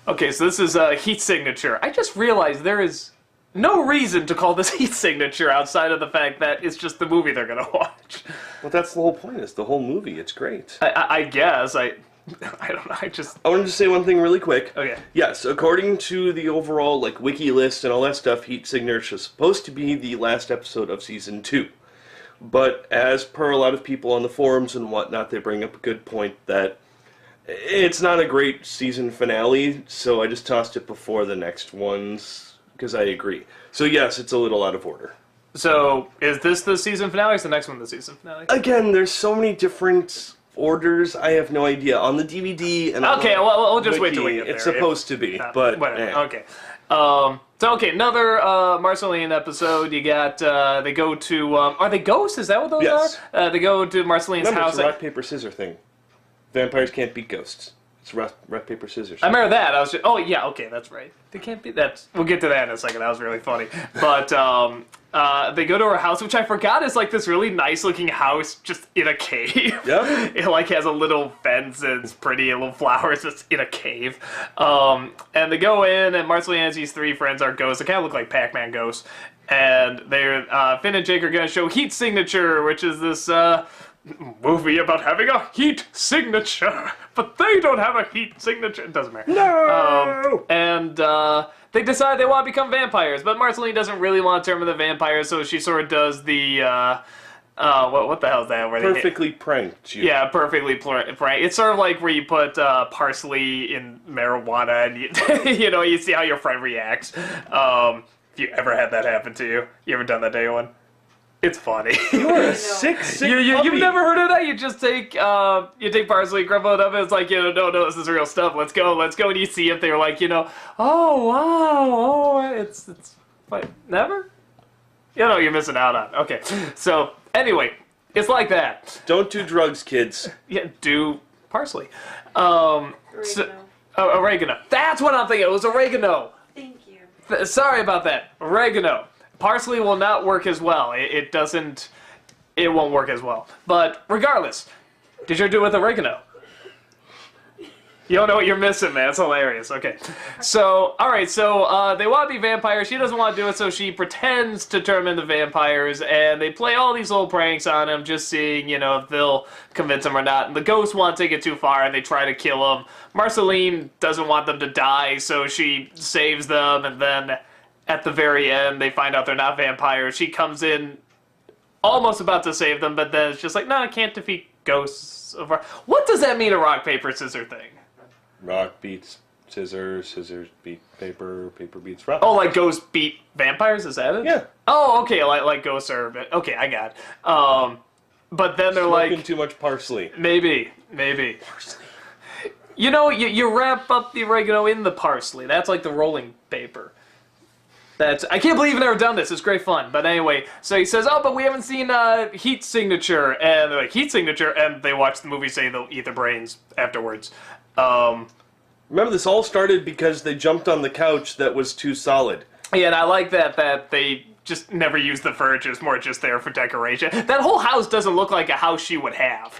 Okay, so this is a heat signature. I just realized there is no reason to call this heat signature outside of the fact that it's just the movie they're gonna watch. Well, that's the whole point. It's the whole movie. It's great. I guess I don't know. I wanted to say one thing really quick. Okay. Yes, according to the overall wiki list and all that stuff, Heat Signature is supposed to be the last episode of season 2. But as per a lot of people on the forums and whatnot, they bring up a good point that it's not a great season finale, so I just tossed it before the next ones, because I agree. So yes, it's a little out of order. So is this the season finale or is the next one the season finale? Again, there's so many different orders, I have no idea. On the DVD and Okay, on well, we'll just wait wiki, till we get there. it's supposed to be, but whatever. eh. Okay. Another Marceline episode. You got they go to are they ghosts? Is that what those Yes. are? They go to Marceline's Remember, house. it's a rock, paper, scissors thing. Vampires can't beat ghosts. It's rock, paper, scissors. I remember that. I was just, oh yeah, okay, that's right. They can't be that. We'll get to that in a second. That was really funny. But they go to her house, which I forgot is like this really nice looking house, just in a cave. Yeah. It like has a little fence and it's pretty, and little flowers. It's in a cave. And they go in, and Marceline and these 3 friends are ghosts. They kind of look like Pac-Man ghosts. And they're Finn and Jake are going to show Heat Signature, which is this movie about having a heat signature, but they don't have a heat signature. It doesn't matter. No! They decide they want to become vampires, but Marceline doesn't really want to turn into vampires, so she sort of does the, what the hell is that? Where Perfectly pranked you. Yeah, perfectly pranked. It's sort of like where you put parsley in marijuana, and you know, you see how your friend reacts. If you ever had that happen to you, you ever done that to anyone? It's funny. You are a sick You've puppy. never heard of that? You just take parsley, crumble it up, and it's like, no, this is real stuff. Let's go. And you see if they're like, oh wow, it's what, never? You're missing out on. Okay, so anyway, it's like that. Don't do drugs, kids. Yeah, do parsley. Oregano. Oregano. That's what I'm thinking. It was oregano. Thank you. Sorry about that. Oregano. Parsley will not work as well. It won't work as well. But regardless, did you do it with oregano? You don't know what you're missing, man. It's hilarious. Okay. So, alright, so they want to be vampires. She doesn't want to do it, so she pretends to turn them into vampires, and they play all these little pranks on him, just seeing, if they'll convince him or not. And the ghosts want to take it too far, and they try to kill him. Marceline doesn't want them to die, so she saves them, and then at the very end, they find out they're not vampires. She comes in almost about to save them, but then it's just like, no, I can't defeat ghosts. What does that mean, a rock, paper, scissors thing? Rock beats scissors, scissors beat paper, paper beats rock. Oh, like ghosts beat vampires? Is that it? Yeah. Oh, okay, like ghosts are... Okay, I got it. But then they're Smoking like... too much parsley. Maybe. Parsley. You wrap up the oregano in the parsley. That's like the rolling paper. I can't believe you've never done this. It's great fun. But anyway, so he says, oh, but we haven't seen Heat Signature. And they're like, Heat Signature? And they watch the movie, say they'll eat their brains afterwards. Remember, this all started because they jumped on the couch that was too solid. Yeah, and I like that they just never use the furniture. It's more just there for decoration. That whole house doesn't look like a house she would have.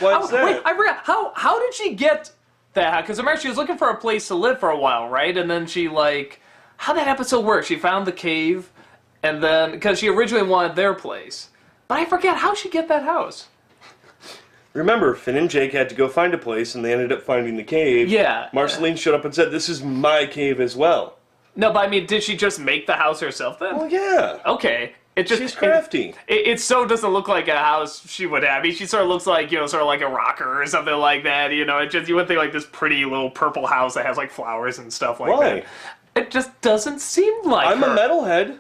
What's that? Wait, I forgot. How did she get that? Because remember, she was looking for a place to live for a while, right? And then she, how'd that episode work? She found the cave, and then, because she originally wanted their place. But I forget, how'd she get that house? Remember, Finn and Jake had to go find a place, and they ended up finding the cave. Yeah. Marceline showed up and said, this is my cave as well. No, but I mean, did she just make the house herself then? Well, yeah. Okay. It just, She's crafty. It so doesn't look like a house she would have. I mean, she sort of looks like, sort of like a rocker or something like that. It just, you would think like this pretty little purple house that has like flowers and stuff like Why? that. It just doesn't seem like I'm her. a metalhead.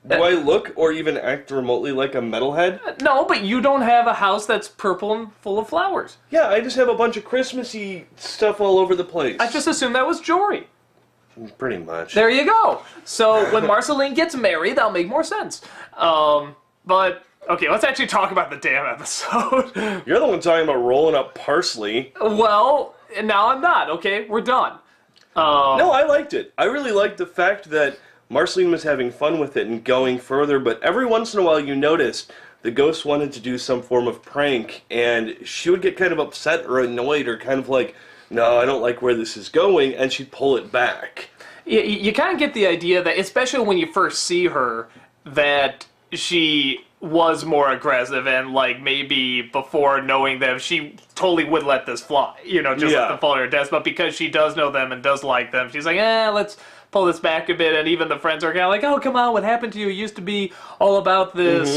Do I look or even act remotely like a metalhead? No, but you don't have a house that's purple and full of flowers. Yeah, I just have a bunch of Christmassy stuff all over the place. I just assumed that was Jory. Pretty much. There you go. So when Marceline gets married, that'll make more sense. But, okay, let's actually talk about the damn episode. You're the one talking about rolling up parsley. Well, now I'm not, okay? We're done. No, I liked it. I really liked the fact that Marceline was having fun with it and going further, but every once in a while you noticed the ghost wanted to do some form of prank, and she would get kind of upset or annoyed or kind of like no, I don't like where this is going, and she'd pull it back. You kind of get the idea that, especially when you first see her, that she was more aggressive, and like maybe before knowing them, she totally would let this fly, just let them fall to her death. But because she does know them and does like them, she's like, let's pull this back a bit. And even the friends are kind of like, oh, come on, what happened to you? You used to be all about this.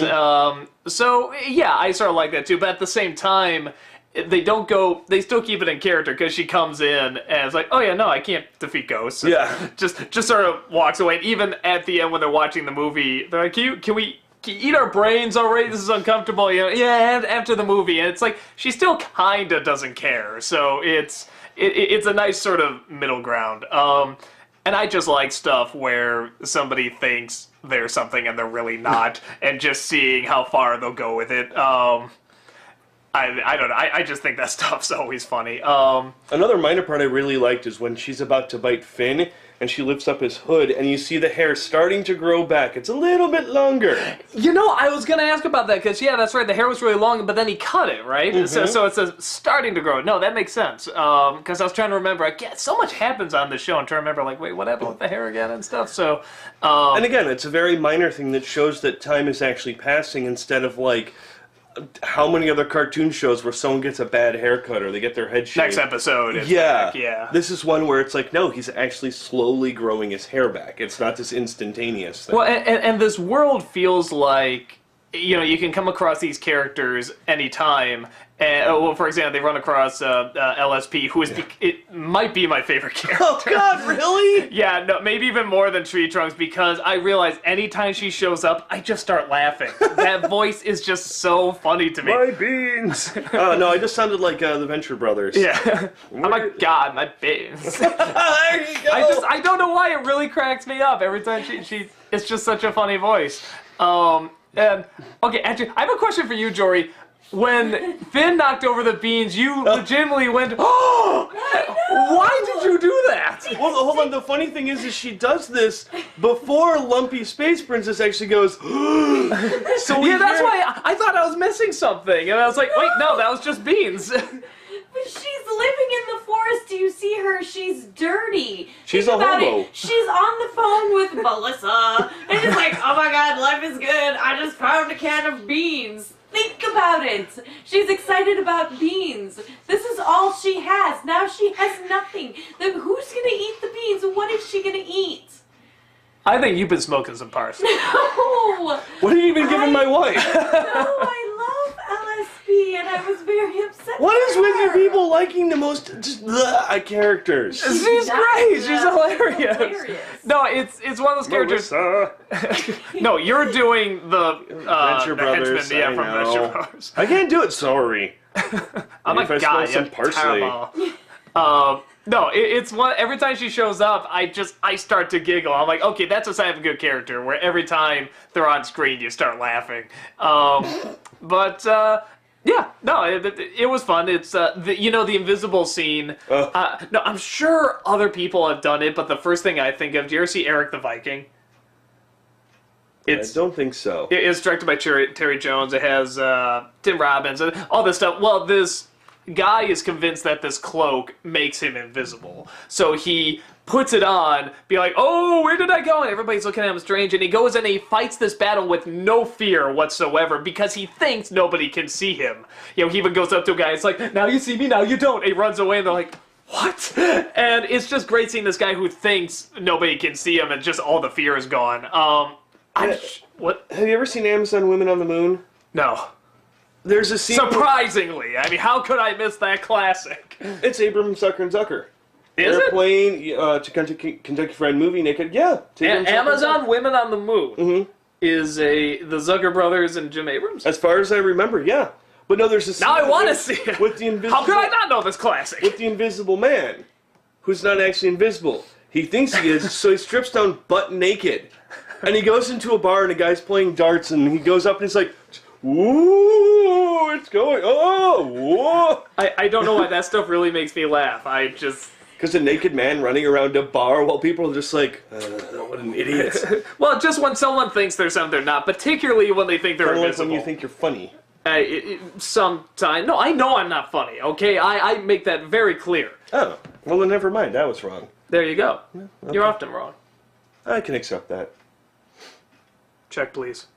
So yeah, I sort of like that too. But at the same time, they still keep it in character, because she comes in and it's like, oh yeah, no, I can't defeat ghosts. Yeah. Just sort of walks away. And even at the end when they're watching the movie, they're like, can we eat our brains already? This is uncomfortable. Yeah, after the movie. And it's like, she still kind of doesn't care. So it's a nice sort of middle ground. And I just like stuff where somebody thinks they're something and they're really not, and just seeing how far they'll go with it. I don't know. I just think that stuff's always funny. Another minor part I really liked is when she's about to bite Finn, and she lifts up his hood, and you see the hair starting to grow back. It's a little bit longer. I was going to ask about that, because, yeah, that's right, the hair was really long, but then he cut it, right? So it's starting to grow. No, that makes sense. Because I was trying to remember, so much happens on this show, and trying to remember, like, wait, what happened with the hair again and stuff? So, and again, it's a very minor thing that shows that time is actually passing, instead of, like, how many other cartoon shows where someone gets a bad haircut or they get their head shaved? Next episode. Yeah. This is one where it's like, no, he's actually slowly growing his hair back. It's not this instantaneous thing. Well, and this world feels like, you can come across these characters anytime. And, for example, they run across LSP, who it might be my favorite character. Oh, God, really? Yeah, no, maybe even more than Tree Trunks, because I realize anytime she shows up, I just start laughing. That voice is just so funny to me. My beans! No, I just sounded like the Venture Brothers. Yeah. Oh my God, my beans. There you go! I don't know why, it really cracks me up every time it's just such a funny voice. Okay, actually, I have a question for you, Jory. When Finn knocked over the beans, you legitimately went, oh! Why did you do that? Well, hold on. The funny thing is she does this before Lumpy Space Princess actually goes. So that's why I thought I was missing something, and I was like, wait, no, that was just beans. But she's living in the forest. Do you see her? She's dirty. She's Think a about hobo. it. She's on the phone with Melissa, and she's like, oh my God, life is good. I just found a can of beans. Think about it. She's excited about beans. This is all she has. Now she has nothing. Then who's going to eat the beans? What is she going to eat? I think you've been smoking some parsley. No. What are you even giving my wife? No, I love LSP, and I was very upset. What is with you people liking the most just characters? She's great. She's hilarious. No, it's one of those characters. No, you're doing the Venture Brothers. henchman, from Venture Brothers. I can't do it. Sorry. Oh my If I God, smell some parsley. No, it's one. Every time she shows up, I start to giggle. I'm like, okay, that's a sign of a good character. Where every time they're on screen, you start laughing. Yeah, no, it was fun. It's the invisible scene. No, I'm sure other people have done it, but the first thing I think of, do you ever see Eric the Viking? I don't think so. It's directed by Terry Jones. It has Tim Robbins and all this stuff. Well, this guy is convinced that this cloak makes him invisible. So he puts it on, be like, oh, where did I go? And everybody's looking at him strange, and he goes and he fights this battle with no fear whatsoever because he thinks nobody can see him. He even goes up to a guy, it's like, now you see me, now you don't. And he runs away, and they're like, what? And it's just great seeing this guy who thinks nobody can see him, and just all the fear is gone. What? Have you ever seen Amazon Women on the Moon? No. There's a scene. Surprisingly, I mean, how could I miss that classic? It's Abram Zucker and Zucker. Is Airplane, to Kentucky Fried Movie, Naked. Yeah. Amazon Women on the Moon is the Zucker brothers and Jim Abrams. As far as I remember, yeah. But no, there's a scene. Now I want to see it. With the invisible. How could I not know this classic? With the invisible man, who's not actually invisible. He thinks he is, so he strips down butt naked, and he goes into a bar and a guy's playing darts, and he goes up and he's like, "Ooh, it's going! Oh, whoa!" I don't know why that stuff really makes me laugh. Because a naked man running around a bar while people are just like, what an idiot. Well, just when someone thinks they're something they're not, particularly when they think they're Kind of like invisible. when you think you're funny. Sometime. No, I know I'm not funny, okay? I make that very clear. Oh, well then never mind. I was wrong. There you go. Okay. You're often wrong. I can accept that. Check, please.